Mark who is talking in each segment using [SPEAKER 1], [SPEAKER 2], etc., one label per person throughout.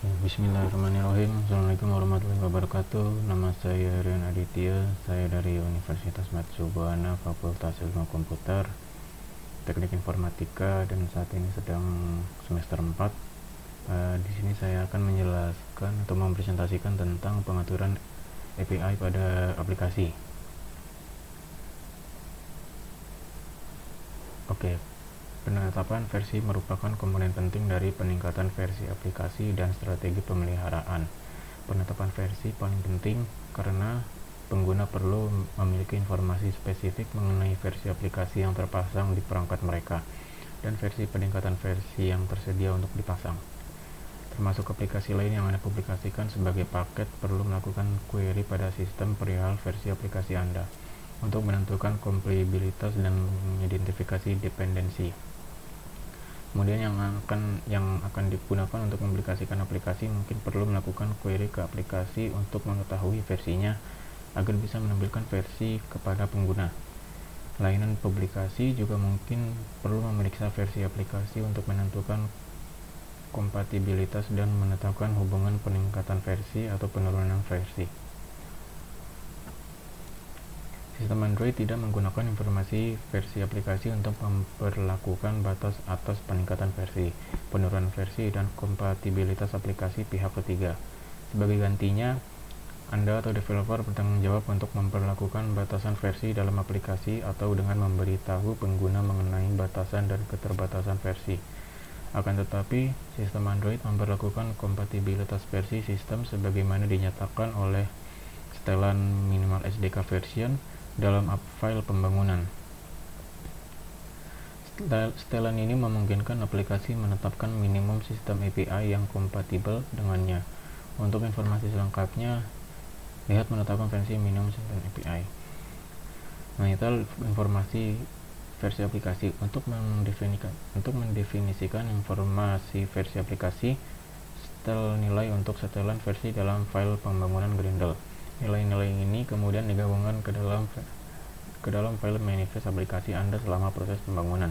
[SPEAKER 1] Bismillahirrahmanirrahim. Assalamualaikum warahmatullahi wabarakatuh. Nama saya Rian Aditya. Saya dari Universitas Matsubuana, Fakultas Ilmu Komputer, Teknik Informatika, dan saat ini sedang semester 4. Di sini saya akan menjelaskan atau mempresentasikan tentang pengaturan API pada aplikasi. Oke. Penetapan versi merupakan komponen penting dari peningkatan versi aplikasi dan strategi pemeliharaan. Penetapan versi paling penting karena pengguna perlu memiliki informasi spesifik mengenai versi aplikasi yang terpasang di perangkat mereka dan versi peningkatan versi yang tersedia untuk dipasang. Termasuk aplikasi lain yang Anda publikasikan sebagai paket perlu melakukan query pada sistem perihal versi aplikasi Anda untuk menentukan kompatibilitas dan mengidentifikasi dependensi. Kemudian yang akan digunakan untuk mempublikasikan aplikasi mungkin perlu melakukan query ke aplikasi untuk mengetahui versinya agar bisa menampilkan versi kepada pengguna. Layanan publikasi juga mungkin perlu memeriksa versi aplikasi untuk menentukan kompatibilitas dan menetapkan hubungan peningkatan versi atau penurunan versi. Sistem Android tidak menggunakan informasi versi aplikasi untuk memperlakukan batas atas peningkatan versi, penurunan versi, dan kompatibilitas aplikasi pihak ketiga. Sebagai gantinya, Anda atau developer bertanggung jawab untuk memperlakukan batasan versi dalam aplikasi atau dengan memberitahu pengguna mengenai batasan dan keterbatasan versi. Akan tetapi, sistem Android memperlakukan kompatibilitas versi sistem sebagaimana dinyatakan oleh setelan minimal SDK version dalam file pembangunan. Setelan ini memungkinkan aplikasi menetapkan minimum sistem API yang kompatibel dengannya. Untuk informasi selengkapnya, lihat menetapkan versi minimum sistem API. Nah, itu informasi versi aplikasi. Untuk mendefinisikan informasi versi aplikasi, setel nilai untuk setelan versi dalam file pembangunan Grendel. Nilai-nilai ini kemudian digabungkan ke dalam file manifest aplikasi Anda selama proses pembangunan.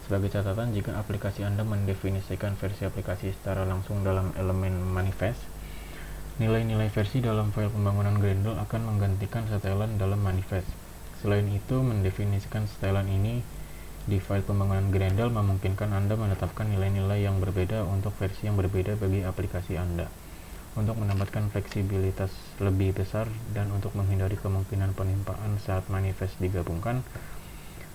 [SPEAKER 1] Sebagai catatan, jika aplikasi Anda mendefinisikan versi aplikasi secara langsung dalam elemen manifest, nilai-nilai versi dalam file pembangunan Grendel akan menggantikan setelan dalam manifest. Selain itu, mendefinisikan setelan ini di file pembangunan Grendel memungkinkan Anda menetapkan nilai-nilai yang berbeda untuk versi yang berbeda bagi aplikasi Anda. Untuk mendapatkan fleksibilitas lebih besar dan untuk menghindari kemungkinan penimpaan saat manifest digabungkan,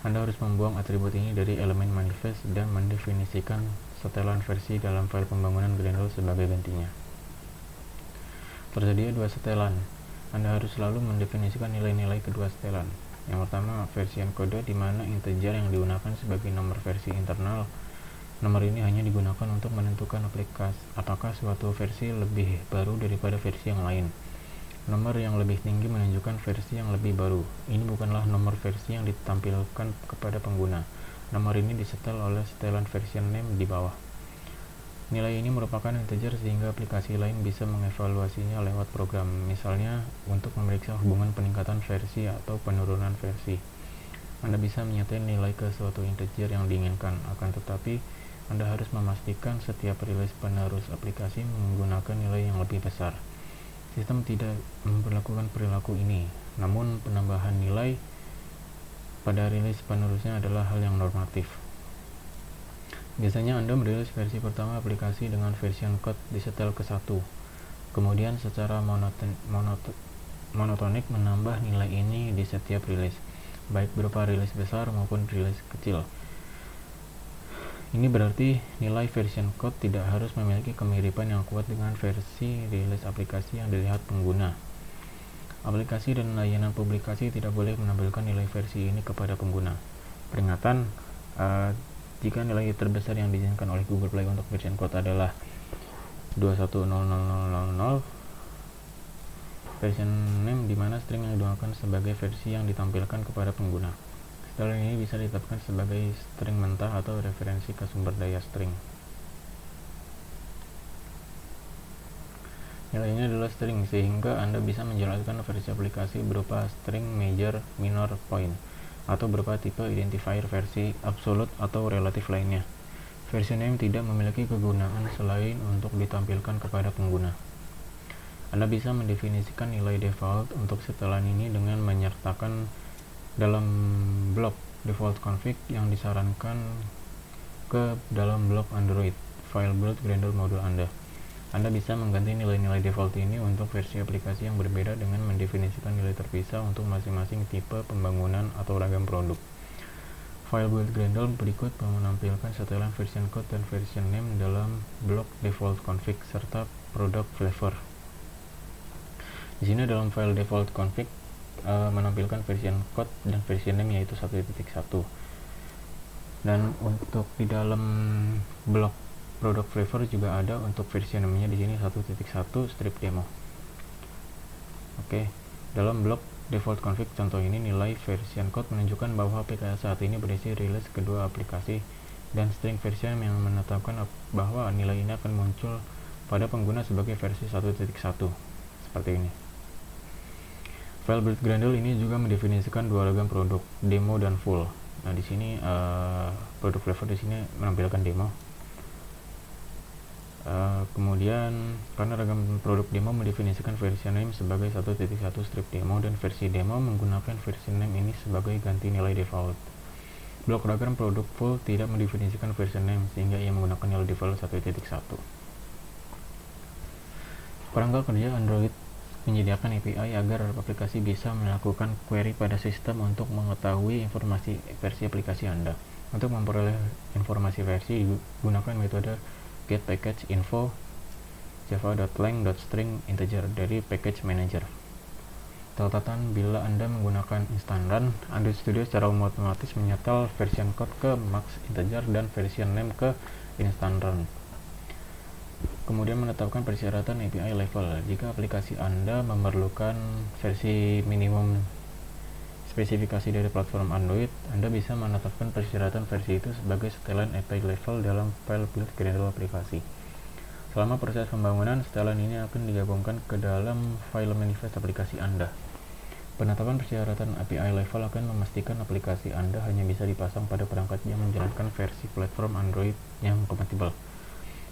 [SPEAKER 1] Anda harus membuang atribut ini dari elemen manifest dan mendefinisikan setelan versi dalam file pembangunan Grendel sebagai gantinya. Tersedia dua setelan. Anda harus selalu mendefinisikan nilai-nilai kedua setelan. Yang pertama, versi encode, di mana integer yang digunakan sebagai nomor versi internal. Nomor ini hanya digunakan untuk menentukan apakah suatu versi lebih baru daripada versi yang lain. Nomor yang lebih tinggi menunjukkan versi yang lebih baru. Ini bukanlah nomor versi yang ditampilkan kepada pengguna. Nomor ini disetel oleh setelan version name di bawah. Nilai ini merupakan integer sehingga aplikasi lain bisa mengevaluasinya lewat program, misalnya untuk memeriksa hubungan peningkatan versi atau penurunan versi. Anda bisa menyetel nilai ke suatu integer yang diinginkan, akan tetapi Anda harus memastikan setiap rilis penerus aplikasi menggunakan nilai yang lebih besar. Sistem tidak memperlakukan perilaku ini, namun penambahan nilai pada rilis penerusnya adalah hal yang normatif. Biasanya Anda merilis versi pertama aplikasi dengan version code disetel ke 1, kemudian secara monotonik menambah nilai ini di setiap rilis, baik berupa rilis besar maupun rilis kecil. Ini berarti nilai version code tidak harus memiliki kemiripan yang kuat dengan versi rilis aplikasi yang dilihat pengguna. Aplikasi dan layanan publikasi tidak boleh menampilkan nilai versi ini kepada pengguna. Peringatan, jika nilai terbesar yang diizinkan oleh Google Play untuk version code adalah 210000, version name di mana string yang digunakan sebagai versi yang ditampilkan kepada pengguna. Setelan ini bisa ditetapkan sebagai string mentah atau referensi ke sumber daya string. Nilai ini adalah string, sehingga Anda bisa menjelaskan versi aplikasi berupa string major, minor, point, atau berupa tipe identifier versi absolute atau relatif lainnya. Version name tidak memiliki kegunaan selain untuk ditampilkan kepada pengguna. Anda bisa mendefinisikan nilai default untuk setelan ini dengan menyertakan dalam blok default config yang disarankan ke dalam blok Android file build Gradle modul Anda. Anda bisa mengganti nilai-nilai default ini untuk versi aplikasi yang berbeda dengan mendefinisikan nilai terpisah untuk masing-masing tipe pembangunan atau ragam produk. File build Gradle berikut menampilkan setelan version code dan version name dalam blok default config serta product flavor. Di sini dalam file default config menampilkan version code dan version name yaitu 1.1. Dan untuk di dalam blok product flavor juga ada untuk versi namanya di sini 1.1 strip demo. Oke, dalam blok default config contoh ini nilai version code menunjukkan bahwa aplikasi saat ini berisi rilis kedua aplikasi dan string version yang menetapkan bahwa nilai ini akan muncul pada pengguna sebagai versi 1.1 seperti ini. File build Gradle ini juga mendefinisikan dua ragam produk, demo dan full. Nah, di sini produk flavor di sini menampilkan demo. Kemudian karena ragam produk demo mendefinisikan versi name sebagai 1.1 strip demo dan versi demo menggunakan versi name ini sebagai ganti nilai default. Blok ragam produk full tidak mendefinisikan versi name sehingga ia menggunakan nilai default 1.1. Perangkat kerja Android menyediakan API agar aplikasi bisa melakukan query pada sistem untuk mengetahui informasi versi aplikasi Anda. Untuk memperoleh informasi versi, gunakan metode getPackageInfo java.lang.string integer dari package manager. Catatan, bila Anda menggunakan instant run, Android Studio secara otomatis menyetel version code ke max integer dan version name ke instant run. Kemudian menetapkan persyaratan API level. Jika aplikasi Anda memerlukan versi minimum spesifikasi dari platform Android, Anda bisa menetapkan persyaratan versi itu sebagai setelan API level dalam file build Gradle aplikasi. Selama proses pembangunan, setelan ini akan digabungkan ke dalam file manifest aplikasi Anda. Penetapan persyaratan API level akan memastikan aplikasi Anda hanya bisa dipasang pada perangkat yang menjalankan versi platform Android yang kompatibel.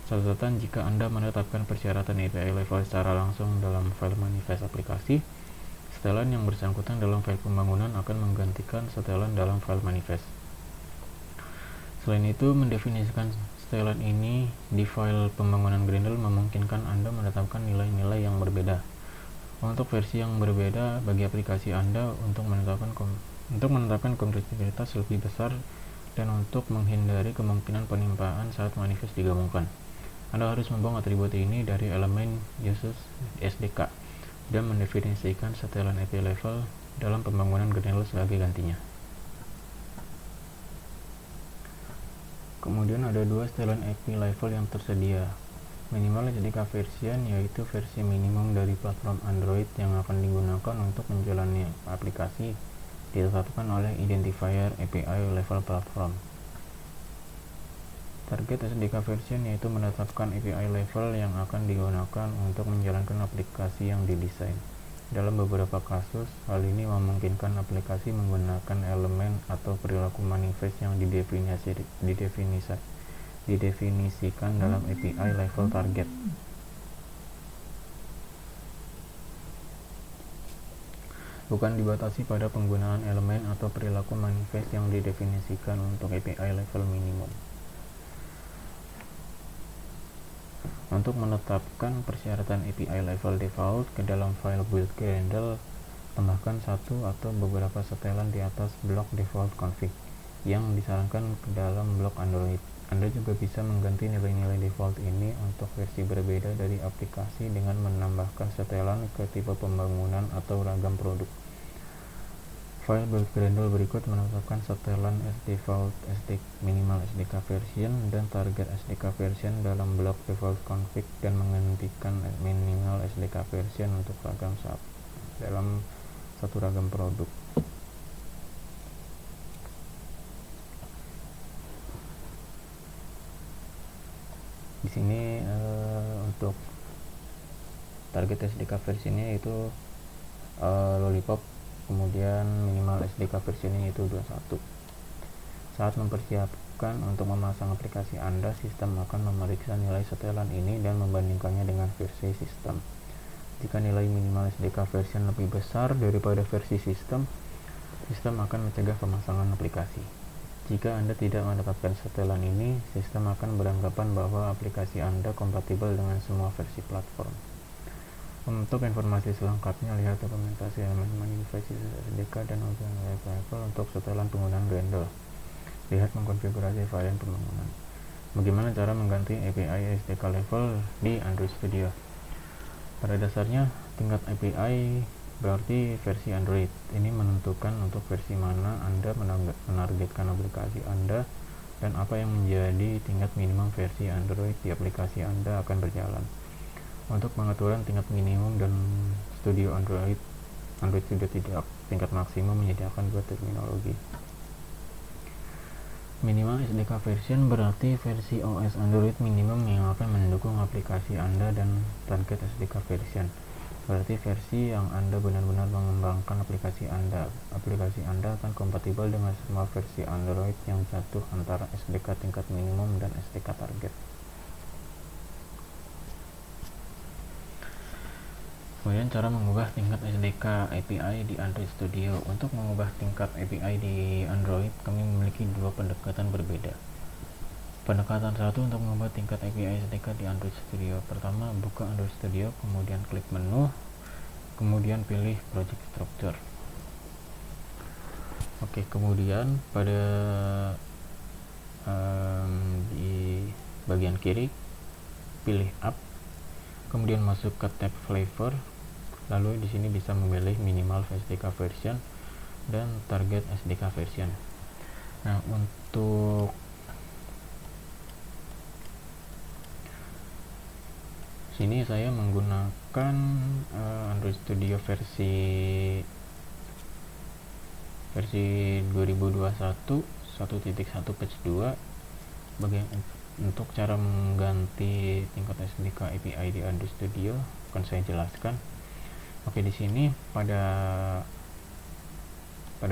[SPEAKER 1] Catatan, jika Anda menetapkan persyaratan API level secara langsung dalam file manifest aplikasi, setelan yang bersangkutan dalam file pembangunan akan menggantikan setelan dalam file manifest. Selain itu, mendefinisikan setelan ini di file pembangunan Gradle memungkinkan Anda menetapkan nilai-nilai yang berbeda. Untuk versi yang berbeda bagi aplikasi Anda untuk menetapkan kompleksitas lebih besar dan untuk menghindari kemungkinan penimpaan saat manifest digabungkan. Anda harus membuang atribut ini dari elemen uses SDK dan mendefinisikan setelan API level dalam pembangunan Gradle sebagai gantinya. Kemudian ada dua setelan API level yang tersedia. Minimal SDK version, yaitu versi minimum dari platform Android yang akan digunakan untuk menjalani aplikasi, ditetapkan oleh identifier API level platform. Target SDK version, yaitu menetapkan API level yang akan digunakan untuk menjalankan aplikasi yang didesain. Dalam beberapa kasus, hal ini memungkinkan aplikasi menggunakan elemen atau perilaku manifest yang didefinisikan dalam API level target. Bukan dibatasi pada penggunaan elemen atau perilaku manifest yang didefinisikan untuk API level minimum. Untuk menetapkan persyaratan API level default ke dalam file build Gradle, tambahkan satu atau beberapa setelan di atas blok default config yang disarankan ke dalam blok Android. Anda juga bisa mengganti nilai-nilai default ini untuk versi berbeda dari aplikasi dengan menambahkan setelan ke tipe pembangunan atau ragam produk. File build Gradle berikut menetapkan setelan sdefault minimal SDK version dan target SDK version dalam blok default config dan menghentikan minimal SDK version untuk ragam dalam satu ragam produk. Di sini untuk target SDK versinya itu Lollipop, kemudian minimal SDK versinya itu 21. Saat diharapkan untuk memasang aplikasi Anda, sistem akan memeriksa nilai setelan ini dan membandingkannya dengan versi sistem. Jika nilai minimal SDK version lebih besar daripada versi sistem, sistem akan mencegah pemasangan aplikasi. Jika Anda tidak mendapatkan setelan ini, sistem akan beranggapan bahwa aplikasi Anda kompatibel dengan semua versi platform. Untuk informasi selengkapnya, lihat dokumentasi elemen manifest SDK dan objek level untuk setelan penggunaan Gradle. Lihat mengkonfigurasi varian pembangunan. Bagaimana cara mengganti API SDK level di Android Studio? Pada dasarnya, tingkat API berarti versi Android. Ini menentukan untuk versi mana Anda menargetkan aplikasi Anda dan apa yang menjadi tingkat minimum versi Android di aplikasi Anda akan berjalan. Untuk pengaturan tingkat minimum dan Studio Android Studio tidak tingkat maksimum menyediakan dua terminologi. Minimal SDK version berarti versi OS Android minimum yang akan mendukung aplikasi Anda, dan target SDK version berarti versi yang Anda benar-benar mengembangkan aplikasi Anda. Aplikasi Anda akan kompatibel dengan semua versi Android yang jatuh antara SDK tingkat minimum dan SDK target. Kemudian cara mengubah tingkat SDK API di Android Studio. Untuk mengubah tingkat API di Android, kami memiliki dua pendekatan berbeda. Pendekatan satu untuk mengubah tingkat API SDK di Android Studio. Pertama, buka Android Studio, kemudian klik menu, kemudian pilih Project Structure. Oke, kemudian pada di bagian kiri pilih App, kemudian masuk ke tab Flavor. Lalu di sini bisa memilih minimal SDK version dan target SDK version. Nah, untuk sini saya menggunakan Android Studio versi 2021 1.1 patch 2. Untuk cara mengganti tingkat SDK API di Android Studio akan saya jelaskan. Oke, di sini pada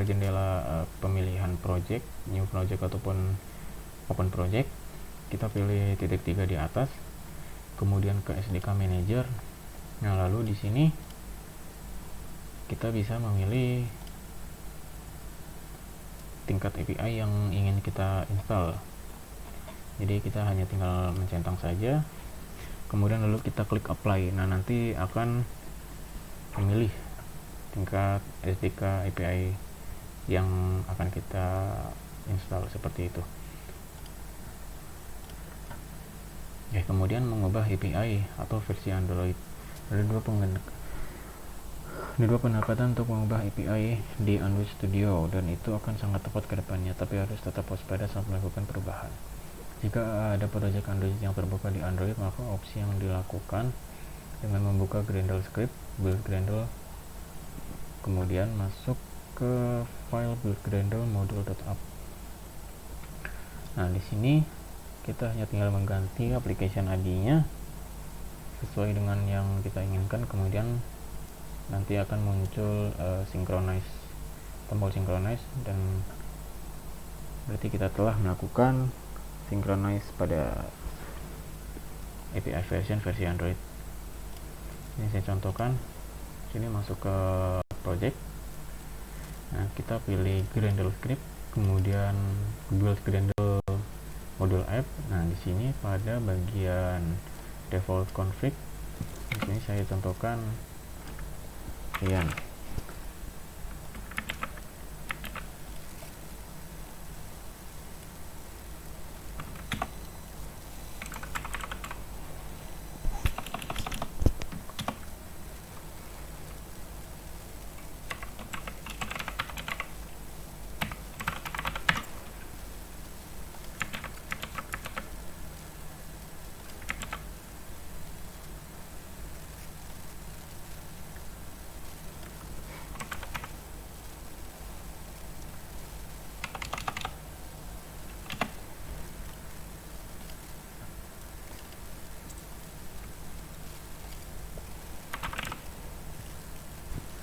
[SPEAKER 1] jendela pemilihan project, new project ataupun open project, kita pilih titik 3 di atas, kemudian ke SDK Manager. Nah, lalu di sini kita bisa memilih tingkat API yang ingin kita install. Jadi kita hanya tinggal mencentang saja, kemudian lalu kita klik apply. Nah, nanti akan memilih tingkat SDK API yang akan kita install seperti itu. Ya, kemudian mengubah API atau versi Android. Ada dua pendekatan untuk mengubah API di Android Studio, dan itu akan sangat tepat ke depannya, tapi harus tetap waspada saat melakukan perubahan. Jika ada project Android yang terbuka di Android, maka opsi yang dilakukan dengan membuka Gradle script, build Gradle, kemudian masuk ke file build Gradle module.app. Nah, di sini kita hanya tinggal mengganti application ID-nya sesuai dengan yang kita inginkan, kemudian nanti akan muncul synchronize, tombol synchronize, dan berarti kita telah melakukan synchronize pada API versi Android. Ini saya contohkan. Sini masuk ke project. Nah, kita pilih Gradle script, kemudian build Gradle module app. Nah, di sini pada bagian default config, di sini saya contohkan sekian.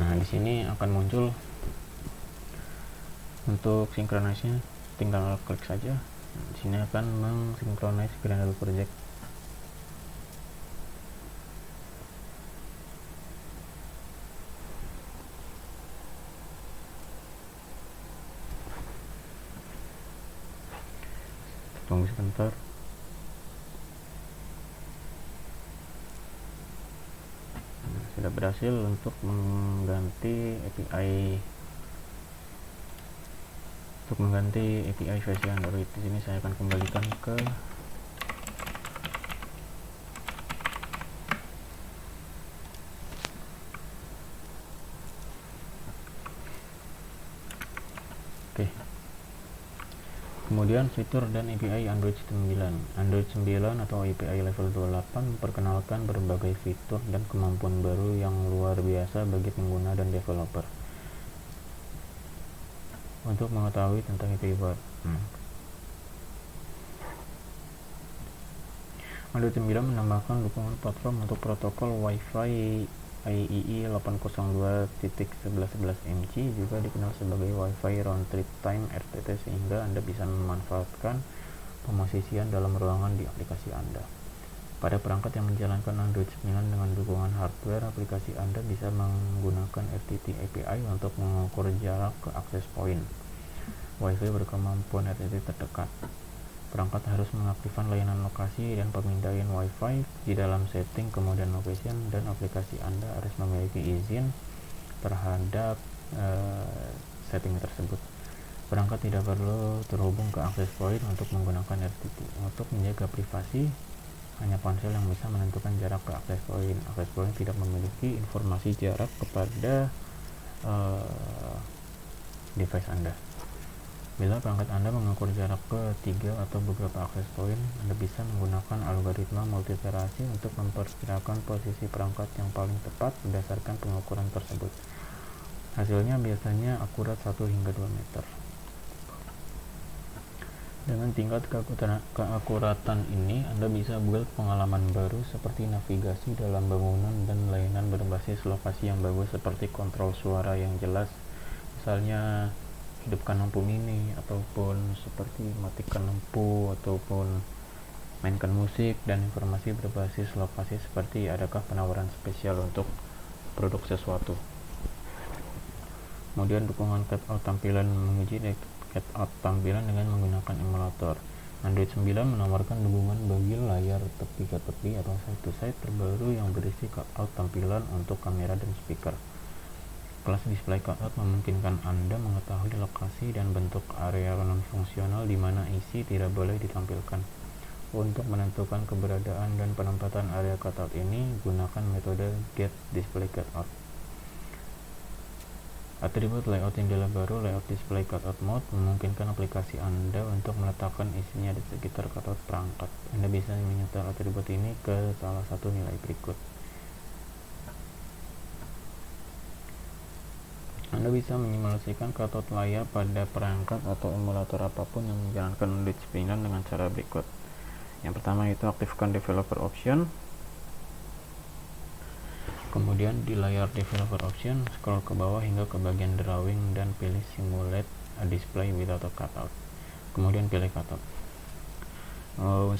[SPEAKER 1] Nah, di sini akan muncul untuk synchronize-nya, tinggal klik saja. Di sini akan mensynchronize Gradle project. Tunggu sebentar. Sudah berhasil untuk mengganti API versi Android. Di sini saya akan kembalikan ke Kemudian fitur dan API Android 9. Android 9 atau API level 28 memperkenalkan berbagai fitur dan kemampuan baru yang luar biasa bagi pengguna dan developer. Untuk mengetahui tentang API Android 9 menambahkan dukungan platform untuk protokol Wi-Fi IEEE 802.1111mc, juga dikenal sebagai Wi-Fi Round Trip Time RTT, sehingga Anda bisa memanfaatkan pemosisian dalam ruangan di aplikasi Anda. Pada perangkat yang menjalankan Android 9 dengan dukungan hardware, aplikasi Anda bisa menggunakan RTT API untuk mengukur jarak ke akses point Wi-Fi berkemampuan RTT terdekat. Perangkat harus mengaktifkan layanan lokasi dan pemindaian Wi-Fi di dalam setting kemudian location, dan aplikasi Anda harus memiliki izin terhadap setting tersebut. Perangkat tidak perlu terhubung ke access point untuk menggunakan RTT. Untuk menjaga privasi, hanya ponsel yang bisa menentukan jarak ke access point. Access point tidak memiliki informasi jarak kepada device Anda. Bila perangkat Anda mengukur jarak ke 3 atau beberapa akses point, Anda bisa menggunakan algoritma multiterasi untuk memperkirakan posisi perangkat yang paling tepat berdasarkan pengukuran tersebut. Hasilnya biasanya akurat 1 hingga 2 meter. Dengan tingkat keakuratan ini, Anda bisa build pengalaman baru seperti navigasi dalam bangunan dan layanan berbasis lokasi yang bagus seperti kontrol suara yang jelas, misalnya hidupkan lampu mini, ataupun seperti matikan lampu, ataupun mainkan musik, dan informasi berbasis lokasi seperti adakah penawaran spesial untuk produk sesuatu. Kemudian dukungan cutout tampilan, menguji cutout tampilan dengan menggunakan emulator. Android 9 menawarkan dukungan bagi layar tepi ke tepi atau side to side terbaru yang berisi cutout tampilan untuk kamera dan speaker. Kelas display cutout memungkinkan Anda mengetahui lokasi dan bentuk area non-fungsional di mana isi tidak boleh ditampilkan. Untuk menentukan keberadaan dan penempatan area cutout ini, gunakan metode getDisplayCutout. Atribut layout jendela baru, layout display cutout mode, memungkinkan aplikasi Anda untuk meletakkan isinya di sekitar cutout perangkat. Anda bisa menyetel atribut ini ke salah satu nilai berikut. Anda bisa menyimulasikan cutout layar pada perangkat atau emulator apapun yang menjalankan Android 9 dengan cara berikut. Yang pertama itu aktifkan developer option. Kemudian di layar developer option, scroll ke bawah hingga ke bagian drawing dan pilih simulate a display without a cutout. Kemudian pilih cutout.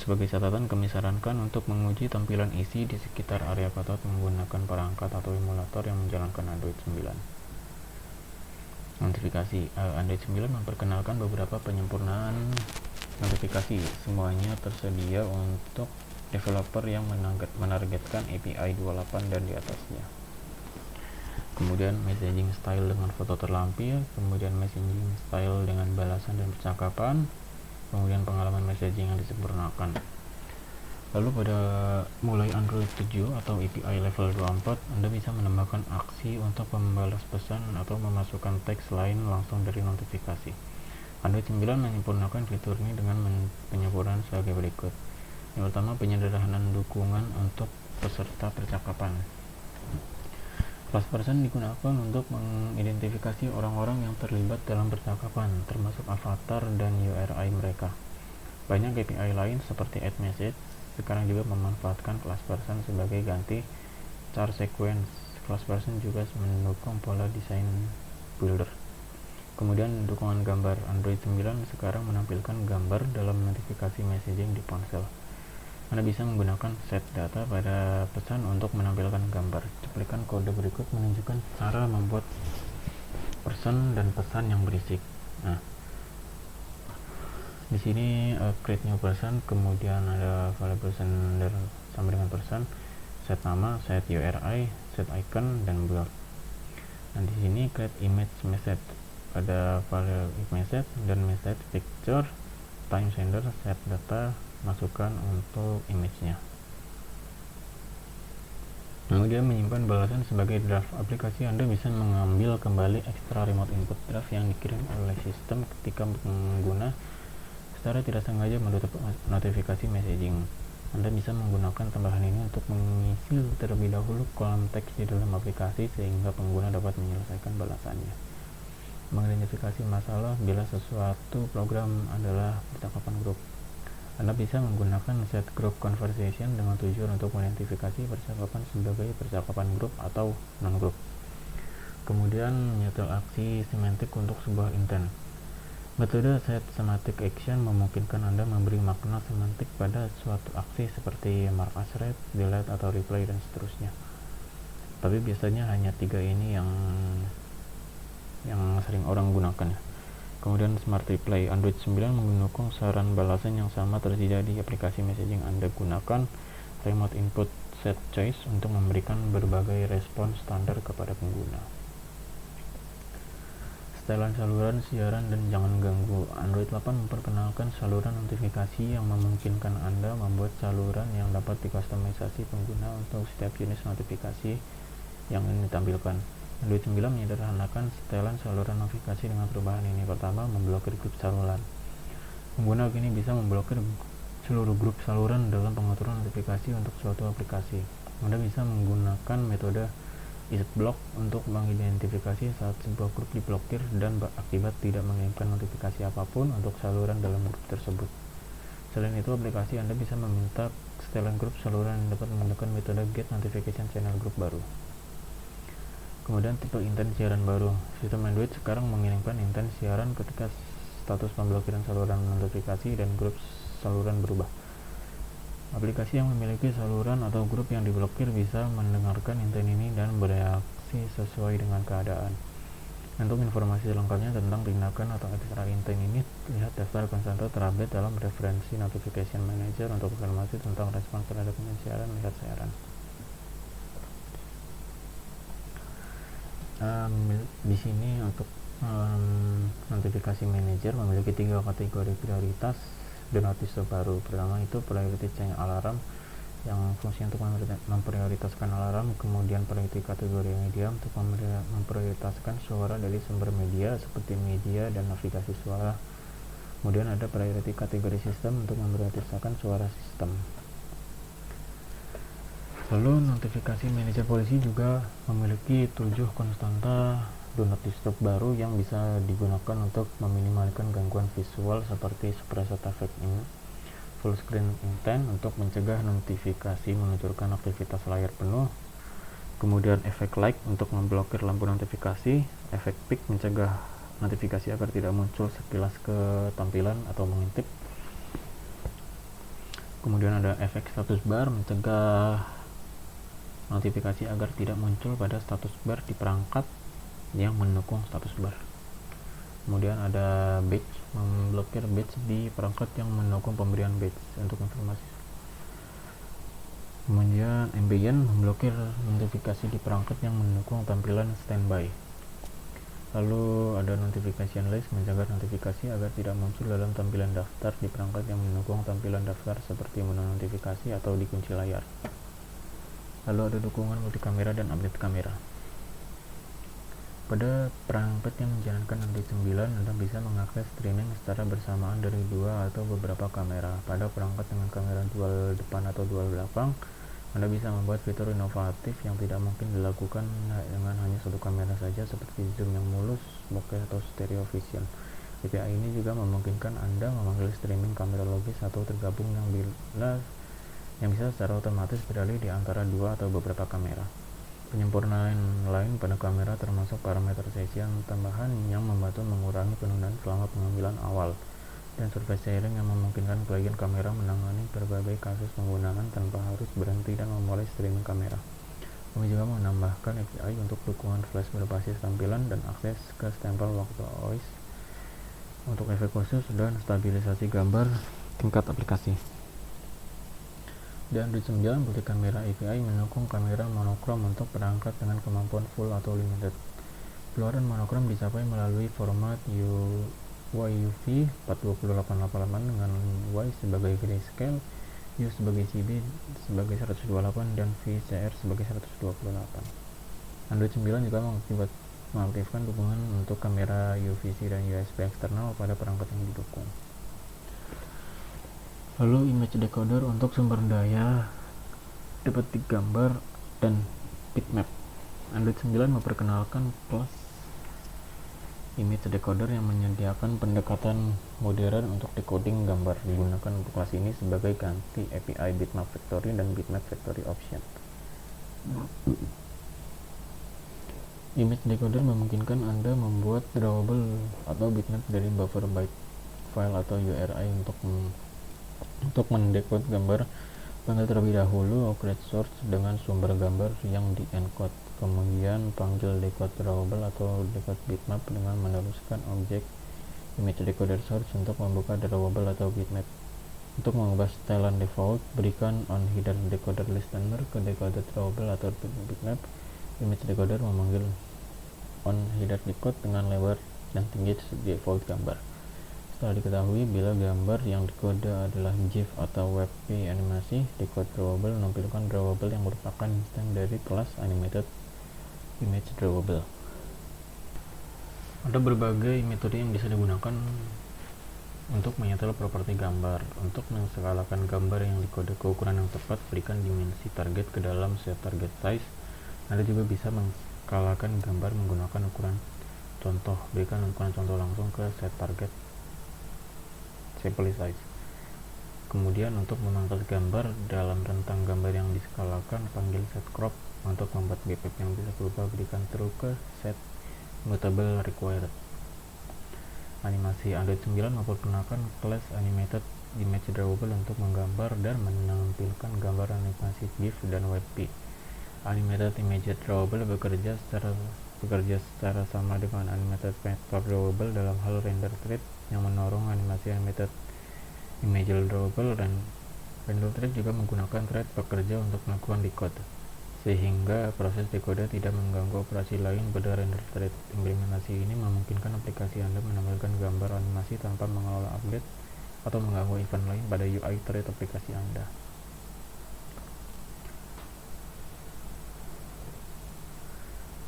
[SPEAKER 1] Sebagai catatan, kami sarankan untuk menguji tampilan isi di sekitar area cutout menggunakan perangkat atau emulator yang menjalankan Android 9. Notifikasi. Android 9 memperkenalkan beberapa penyempurnaan notifikasi. Semuanya tersedia untuk developer yang menargetkan API 28 dan di atasnya. Kemudian messaging style dengan foto terlampir, kemudian messaging style dengan balasan dan percakapan, kemudian pengalaman messaging yang disempurnakan. Lalu pada mulai Android 7 atau API level 24, Anda bisa menambahkan aksi untuk membalas pesan atau memasukkan teks lain langsung dari notifikasi. Android 9 menyempurnakan fitur ini dengan penyempurnaan sebagai berikut. Yang pertama, penyederhanaan dukungan untuk peserta percakapan. Class person digunakan untuk mengidentifikasi orang-orang yang terlibat dalam percakapan, termasuk avatar dan URI mereka. Banyak API lain seperti add message sekarang juga memanfaatkan class person sebagai ganti char sequence. Class person juga mendukung pola desain builder. Kemudian dukungan gambar. Android 9 sekarang menampilkan gambar dalam notifikasi messaging di ponsel. Anda bisa menggunakan set data pada pesan untuk menampilkan gambar. Cuplikan kode berikut menunjukkan cara membuat person dan pesan yang berisik. Nah, di sini create new person, kemudian ada variable sender sama dengan person, set nama, set URI, set icon, dan blur. Nah, di sini create image message, ada variable message dan message picture, time sender, set data, masukkan untuk image-nya. Kemudian menyimpan balasan sebagai draft. Aplikasi Anda bisa mengambil kembali ekstra remote input draft yang dikirim oleh sistem ketika pengguna secara tidak sengaja menutup notifikasi messaging. Anda bisa menggunakan tambahan ini untuk mengisi terlebih dahulu kolom teks di dalam aplikasi sehingga pengguna dapat menyelesaikan balasannya. Mengidentifikasi masalah bila sesuatu program adalah percakapan grup. Anda bisa menggunakan set group conversation dengan tujuan untuk mengidentifikasi percakapan sebagai percakapan grup atau non-grup. Kemudian menyetel aksi semantik untuk sebuah intent. Metode set semantic action memungkinkan Anda memberi makna semantik pada suatu aksi seperti mark as read, delete, atau reply, dan seterusnya. Tapi biasanya hanya 3 ini yang sering orang gunakan. Kemudian Smart Reply. Android 9 mendukung saran balasan yang sama tersedia di aplikasi messaging Anda. Gunakan remote input set choice untuk memberikan berbagai respon standar kepada pengguna. Setelan saluran siaran dan jangan ganggu. Android 8 memperkenalkan saluran notifikasi yang memungkinkan Anda membuat saluran yang dapat dikustomisasi pengguna untuk setiap jenis notifikasi yang ingin ditampilkan. Android 9 menyederhanakan setelan saluran notifikasi dengan perubahan ini. Pertama, memblokir grup saluran. Pengguna kini bisa memblokir seluruh grup saluran dalam pengaturan notifikasi untuk suatu aplikasi. Anda bisa menggunakan metode isBlock untuk mengidentifikasi saat sebuah grup diblokir dan berakibat tidak mengirimkan notifikasi apapun untuk saluran dalam grup tersebut. Selain itu, aplikasi Anda bisa meminta setelan grup saluran yang dapat menggunakan metode get notification channel group baru. Kemudian tipe intent siaran baru. Sistem Android sekarang mengirimkan intent siaran ketika status pemblokiran saluran notifikasi dan grup saluran berubah. Aplikasi yang memiliki saluran atau grup yang diblokir bisa mendengarkan intent ini dan bereaksi sesuai dengan keadaan. Untuk informasi selengkapnya tentang tindakan atau ekstra intent ini, lihat daftar konstanto terupdate dalam referensi Notification Manager. Untuk informasi tentang respons terhadap intent siaran, lihat siaran. Di sini untuk notifikasi manager memiliki 3 kategori prioritas dan notice terbaru. Pertama itu priority change alarm yang fungsinya untuk memprioritaskan alarm. Kemudian priority kategori media untuk memprioritaskan suara dari sumber media seperti media dan navigasi suara. Kemudian ada priority kategori sistem untuk memprioritaskan suara sistem. Lalu notifikasi manajer polisi juga memiliki 7 konstanta do not disturb baru yang bisa digunakan untuk meminimalkan gangguan visual seperti suppressed effect in full screen intent untuk mencegah notifikasi menunjukkan aktivitas layar penuh. Kemudian efek like untuk memblokir lampu notifikasi, efek peek mencegah notifikasi agar tidak muncul sekilas ke tampilan atau mengintip. Kemudian ada efek status bar mencegah notifikasi agar tidak muncul pada status bar di perangkat yang mendukung status bar. Kemudian ada badge, memblokir badge di perangkat yang mendukung pemberian badge untuk informasi. Kemudian ambient, memblokir notifikasi di perangkat yang mendukung tampilan standby. Lalu ada notification list, mencegah notifikasi agar tidak muncul dalam tampilan daftar di perangkat yang mendukung tampilan daftar seperti menu notifikasi atau di kunci layar. Lalu ada dukungan multikamera dan update kamera. Pada perangkat yang menjalankan Android 9, Anda bisa mengakses streaming secara bersamaan dari 2 atau beberapa kamera. Pada perangkat dengan kamera dual depan atau dual belakang, Anda bisa membuat fitur inovatif yang tidak mungkin dilakukan dengan hanya satu kamera saja seperti zoom yang mulus, bokeh, atau stereo vision. API ini juga memungkinkan Anda memanggil streaming kamera logis atau tergabung yang bisa secara otomatis beralih di antara 2 atau beberapa kamera. Penyempurnaan lain pada kamera termasuk parameter session tambahan yang membantu mengurangi penundaan selama pengambilan awal, dan surface sharing yang memungkinkan klien kamera menangani berbagai kasus penggunaan tanpa harus berhenti dan memulai streaming kamera. Kami juga menambahkan API untuk dukungan flash berbasis tampilan dan akses ke stempel waktu OIS untuk efek khusus dan stabilisasi gambar tingkat aplikasi. Di Android 9, multi kamera API mendukung kamera monokrom untuk perangkat dengan kemampuan full atau limited. Keluaran monokrom dicapai melalui format YUV 42888 dengan Y sebagai grayscale, U sebagai CB sebagai 128, dan VCR sebagai 128. Android 9 juga mengaktifkan dukungan untuk kamera UVC dan USB eksternal pada perangkat yang didukung. Lalu image decoder untuk sumber daya depetik gambar dan bitmap. Android 9 memperkenalkan kelas image decoder yang menyediakan pendekatan modern untuk decoding gambar. Digunakan untuk kelas ini sebagai ganti API bitmap factory dan bitmap factory option. Image decoder memungkinkan Anda membuat drawable atau bitmap dari buffer byte file atau URI untuk mendekode gambar. Panggil terlebih dahulu create source dengan sumber gambar yang di encode, kemudian panggil decode drawable atau decode bitmap dengan meneruskan objek image decoder source untuk membuka drawable atau bitmap. Untuk mengubah setelan default, berikan on header decoder listener ke decoder drawable atau bitmap. Image decoder memanggil on header decode dengan lebar dan tinggi default gambar. Setelah diketahui bila gambar yang dikode adalah GIF atau WebP animasi, decode drawable menampilkan drawable yang merupakan instance dari kelas animated image drawable. Ada berbagai metode yang bisa digunakan untuk menyetel properti gambar. Untuk menskalakan gambar yang dikode ke ukuran yang tepat, berikan dimensi target ke dalam set target size. Anda juga bisa menskalakan gambar menggunakan ukuran contoh. Berikan ukuran contoh langsung ke set target sample size. Kemudian untuk memangkas gambar dalam rentang gambar yang diskalakan, panggil set crop. Untuk membuat BPF yang bisa berubah, berikan true ke set mutable required. Animasi. Android 9 memperkenalkan kelas animated image drawable untuk menggambar dan menampilkan gambar animasi GIF dan WebP. Animated image drawable bekerja secara sama dengan animated vector drawable dalam hal render thread yang mendorong animasi animated image drawable, dan render thread juga menggunakan thread pekerja untuk melakukan decode, sehingga proses decode tidak mengganggu operasi lain pada render thread. Implementasi ini memungkinkan aplikasi Anda menampilkan gambar animasi tanpa mengelola update atau mengganggu event lain pada UI thread aplikasi Anda.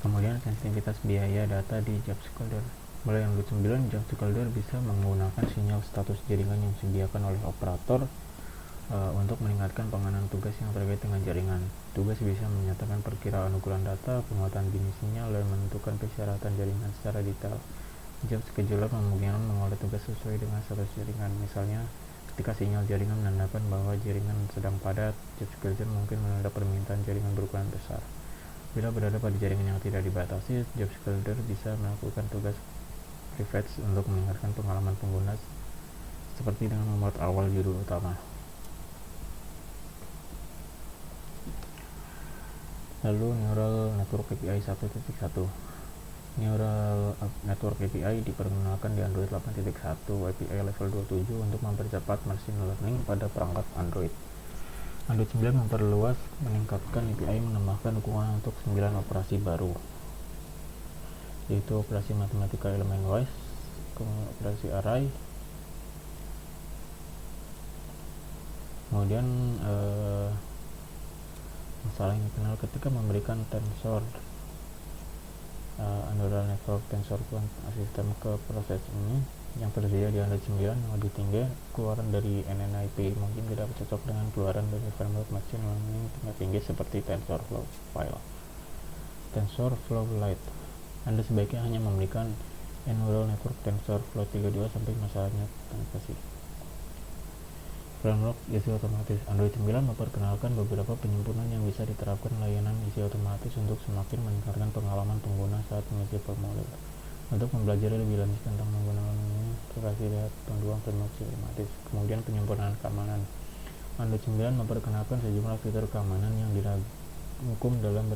[SPEAKER 1] Kemudian sensitivitas biaya data di JavaScript. Mulai Android 9, JavaScript bisa menggunakan sinyal status jaringan yang disediakan oleh operator untuk meningkatkan penanganan tugas yang terkait dengan jaringan. Tugas bisa menyatakan perkiraan ukuran data, penguatan jenis sinyal, dan menentukan persyaratan jaringan secara detail. JavaScript memungkinkan mengolah tugas sesuai dengan status jaringan. Misalnya, ketika sinyal jaringan menandakan bahwa jaringan sedang padat, JavaScript mungkin menanda permintaan jaringan berukuran besar. Bila berada pada jaringan yang tidak dibatasi, JavaScript bisa melakukan tugas prefetch untuk meningkatkan pengalaman pengguna, seperti dengan membuat awal judul utama. Lalu Neural Network API 1.1. Neural Network API diperkenalkan di Android 8.1 API level 27 untuk mempercepat machine learning pada perangkat Android. Android 9 memperluas, meningkatkan API, menambahkan dukungan untuk 9 operasi baru, yaitu operasi matematika elemen wise, operasi array, kemudian masalah yang dikenal ketika memberikan tensor neural network tensor system ke proses ini yang tersedia di Android 9 yang lebih tinggi. Keluaran dari NNIP mungkin tidak cocok dengan keluaran dari framework machine learning tingkat tinggi seperti TensorFlow File, TensorFlow Lite. Anda sebaiknya hanya memberikan neural network TensorFlow 32 sampai masalahnya teratasi. Framework isi otomatis. Android 9 memperkenalkan beberapa penyempurnaan yang bisa diterapkan layanan isi otomatis untuk semakin meningkatkan pengalaman pengguna saat mengisi formulir. Untuk mempelajari lebih lanjut tentang menggunakan aplikasi, lihat panduan framework isi otomatis. Kemudian penyempurnaan keamanan. Android 9 memperkenalkan sejumlah fitur keamanan yang dirangkum dalam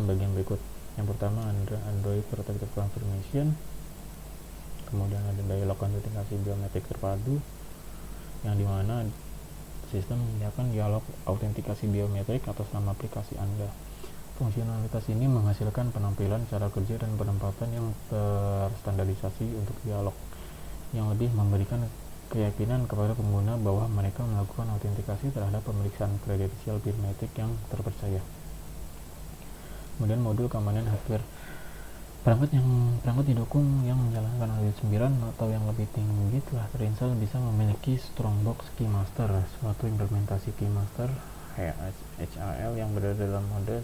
[SPEAKER 1] bagian berikut. Yang pertama, Android Protected Confirmation. Kemudian ada dialog autentikasi biometrik terpadu, yang dimana sistem menyediakan dialog autentikasi biometrik atas nama aplikasi Anda. Fungsionalitas ini menghasilkan penampilan cara kerja dan penempatan yang terstandarisasi untuk dialog, yang lebih memberikan keyakinan kepada pengguna bahwa mereka melakukan autentikasi terhadap pemeriksaan kredensial biometrik yang terpercaya. Kemudian modul keamanan hardware. Perangkat didukung yang menjalankan Android 9 atau yang lebih tinggi telah terinstall bisa memiliki Strongbox Keymaster, suatu implementasi Keymaster HAL yang berada dalam mode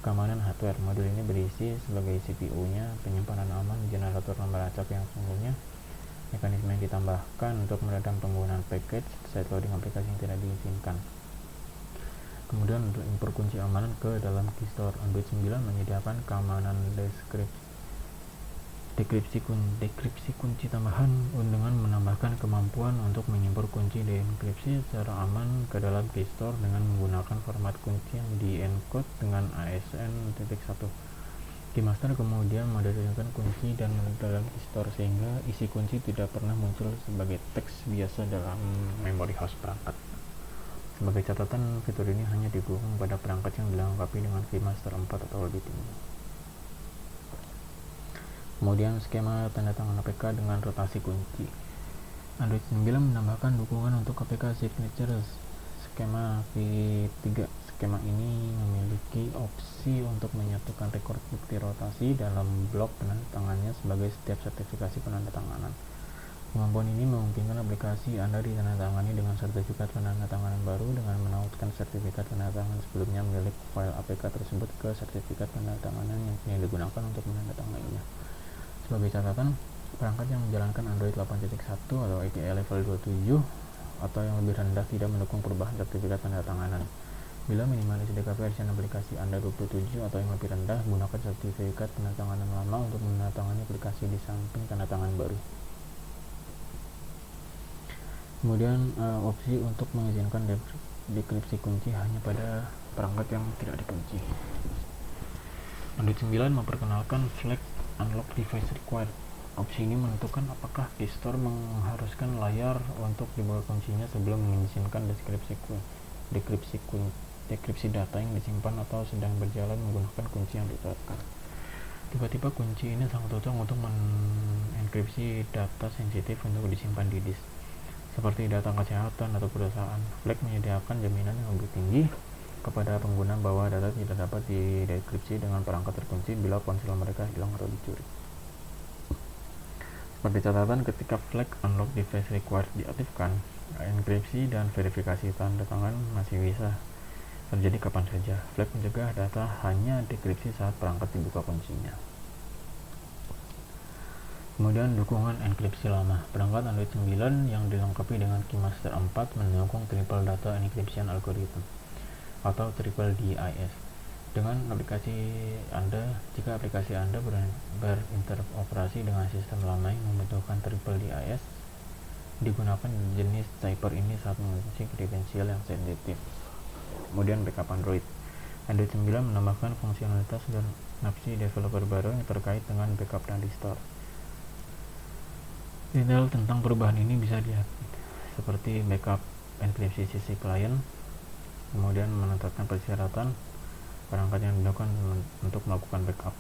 [SPEAKER 1] keamanan hardware. Modul ini berisi sebagai CPU-nya penyimpanan aman, generator nomor acak yang sungguhnya, mekanisme yang ditambahkan untuk meredam penggunaan package saat loading aplikasi yang tidak diizinkan. Kemudian untuk impor kunci amanan ke dalam keystore. Android 9 menyediakan keamanan dekripsi kunci tambahan dengan menambahkan kemampuan untuk mengimpor kunci dienkripsi secara aman ke dalam keystore dengan menggunakan format kunci yang di-encode dengan ASN.1. Keymaster kemudian mendesainkan kunci dan dalam keystore sehingga isi kunci tidak pernah muncul sebagai teks biasa dalam memori host perangkat. Sebagai catatan, fitur ini hanya didukung pada perangkat yang dilengkapi dengan Keymaster 4 atau lebih tinggi. Kemudian skema tanda tangan APK dengan rotasi kunci. Android 9 menambahkan dukungan untuk APK Signature skema V3. Skema ini memiliki opsi untuk menyatukan rekor bukti rotasi dalam blok penandatangannya sebagai setiap sertifikasi penandatanganan. Kemampuan ini memungkinkan aplikasi Anda ditandatangani dengan sertifikat penandatanganan baru dengan menautkan sertifikat penandatangan sebelumnya milik file APK tersebut ke sertifikat penandatanganan yang digunakan untuk menandatanganinya. Sebagai catatan, perangkat yang menjalankan Android 8.1 atau AKA level 27 atau yang lebih rendah tidak mendukung perubahan sertifikat penandatanganan. Bila minimal SDK versi aplikasi Anda 27 atau yang lebih rendah, gunakan sertifikat penandatanganan lama untuk menandatangani aplikasi di samping tanda tangan baru. Kemudian opsi untuk mengizinkan dekripsi kunci hanya pada perangkat yang tidak dikunci. Android 9 memperkenalkan Flag Unlock Device Required. Opsi ini menentukan apakah keystore mengharuskan layar untuk dibuka kuncinya sebelum mengizinkan dekripsi data yang disimpan atau sedang berjalan menggunakan kunci yang ditetapkan. Tiba-tiba kunci ini sangat cocok untuk mengenkripsi data sensitif untuk disimpan di disk, seperti data kesehatan atau perusahaan. Flag menyediakan jaminan yang lebih tinggi kepada pengguna bahwa data tidak dapat didekripsi dengan perangkat terkunci bila ponsel mereka hilang atau dicuri. Seperti catatan, ketika Flag Unlock Device Required diaktifkan, enkripsi dan verifikasi tanda tangan masih bisa terjadi kapan saja. Flag mencegah data hanya dekripsi saat perangkat dibuka kuncinya. Kemudian dukungan enkripsi lama. Perangkat Android 9 yang dilengkapi dengan Keymaster 4 mendukung Triple Data Encryption Algorithm atau Triple DIS. Dengan aplikasi Anda, jika aplikasi Anda berinteroperasi dengan sistem lama yang membutuhkan Triple DIS, digunakan jenis cipher ini saat mengunci kredensial yang sensitif. Kemudian backup Android. Android 9 menambahkan fungsionalitas dan opsi developer baru yang terkait dengan backup dan restore. Detail tentang perubahan ini bisa dilihat seperti backup enkripsi sisi klien, kemudian menetapkan persyaratan perangkat yang digunakan untuk melakukan backup.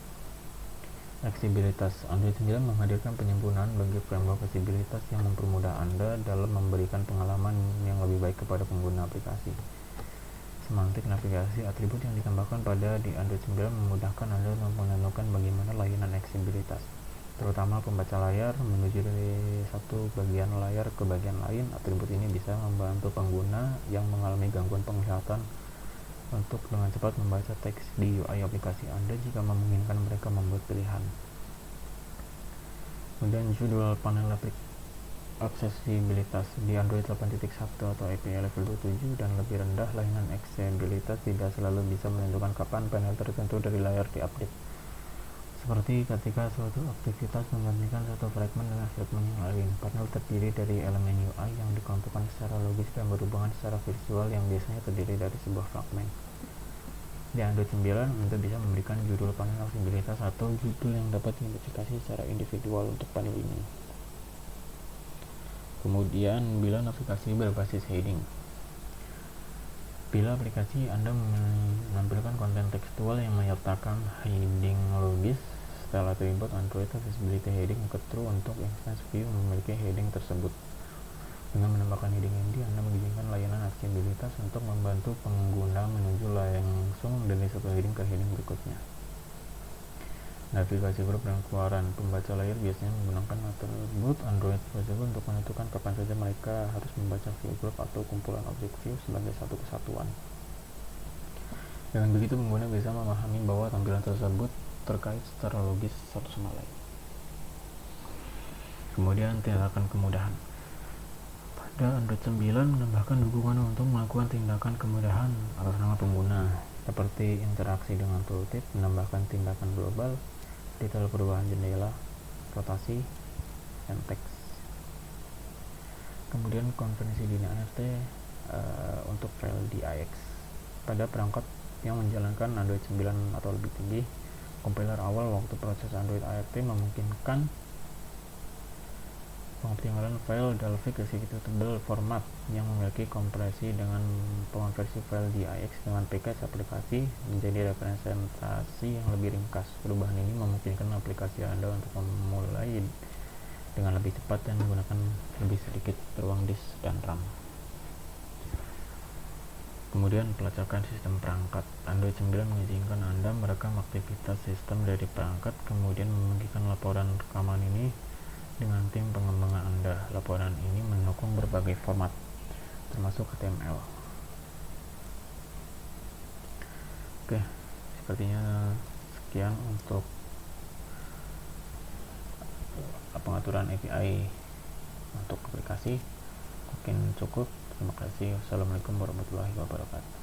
[SPEAKER 1] Fleksibilitas. Android 9 menghadirkan penyempurnaan bagi framework fleksibilitas yang mempermudah Anda dalam memberikan pengalaman yang lebih baik kepada pengguna aplikasi. Semantik navigasi. Atribut yang ditambahkan pada di Android 9 memudahkan Anda untuk menentukan bagaimana layanan fleksibilitas, terutama pembaca layar menuju dari satu bagian layar ke bagian lain. Atribut ini bisa membantu pengguna yang mengalami gangguan penglihatan untuk dengan cepat membaca teks di UI aplikasi Anda jika memungkinkan mereka membuat pilihan. Kemudian judul panel Aksesibilitas di Android 8.1 atau API level 27 dan lebih rendah, layanan aksesibilitas tidak selalu bisa menentukan kapan panel tertentu dari layar diupdate. Seperti ketika suatu aktivitas membandingkan satu fragmen dengan fragmen yang lain. Panel terdiri dari elemen UI yang dikelompokkan secara logis dan berhubungan secara visual yang biasanya terdiri dari sebuah fragmen. Di Android 9, Anda bisa memberikan judul panel aksesibilitas atau judul yang dapat diidentifikasi secara individual untuk panel ini. Kemudian, bila navigasi berbasis heading. Bila aplikasi Anda menampilkan konten tekstual yang menyertakan heading logis, style atribut Android Accessibility Heading True untuk instance view memiliki heading tersebut. Dengan menambahkan heading ini, Anda mengizinkan layanan aksesibilitas untuk membantu pengguna menuju langsung dari satu heading ke heading berikutnya. Navigasi grup dan keluaran. Pembaca layar biasanya menggunakan atribut Android tersebut untuk menentukan kapan saja mereka harus membaca view group atau kumpulan objek view sebagai satu kesatuan. Dengan begitu, pengguna bisa memahami bahwa tampilan tersebut terkait secara logis satu sama lain. Kemudian, tindakan kemudahan. Pada Android 9 menambahkan dukungan untuk melakukan tindakan kemudahan atas nama pengguna, seperti interaksi dengan tooltip, menambahkan tindakan global, detail perubahan jendela, rotasi, dan teks. Kemudian konferensi dini NFT untuk file DIX. Pada perangkat yang menjalankan Android 9 atau lebih tinggi, kompiler awal waktu proses Android ART memungkinkan pengoptimalan file Dalvik executable format yang memiliki kompresi dengan pengonversi file DIX dengan package aplikasi menjadi representasi yang lebih ringkas. Perubahan ini memungkinkan aplikasi Anda untuk memulai dengan lebih cepat dan menggunakan lebih sedikit ruang disk dan RAM. Kemudian, pelacakan sistem perangkat. Android 9 mengizinkan Anda merekam aktivitas sistem dari perangkat, kemudian membagikan laporan rekaman ini dengan tim pengembangan Anda. Laporan ini mendukung berbagai format, termasuk HTML. Oke, sepertinya sekian untuk pengaturan API untuk aplikasi. Mungkin cukup. Terima kasih. Wassalamualaikum warahmatullahi wabarakatuh.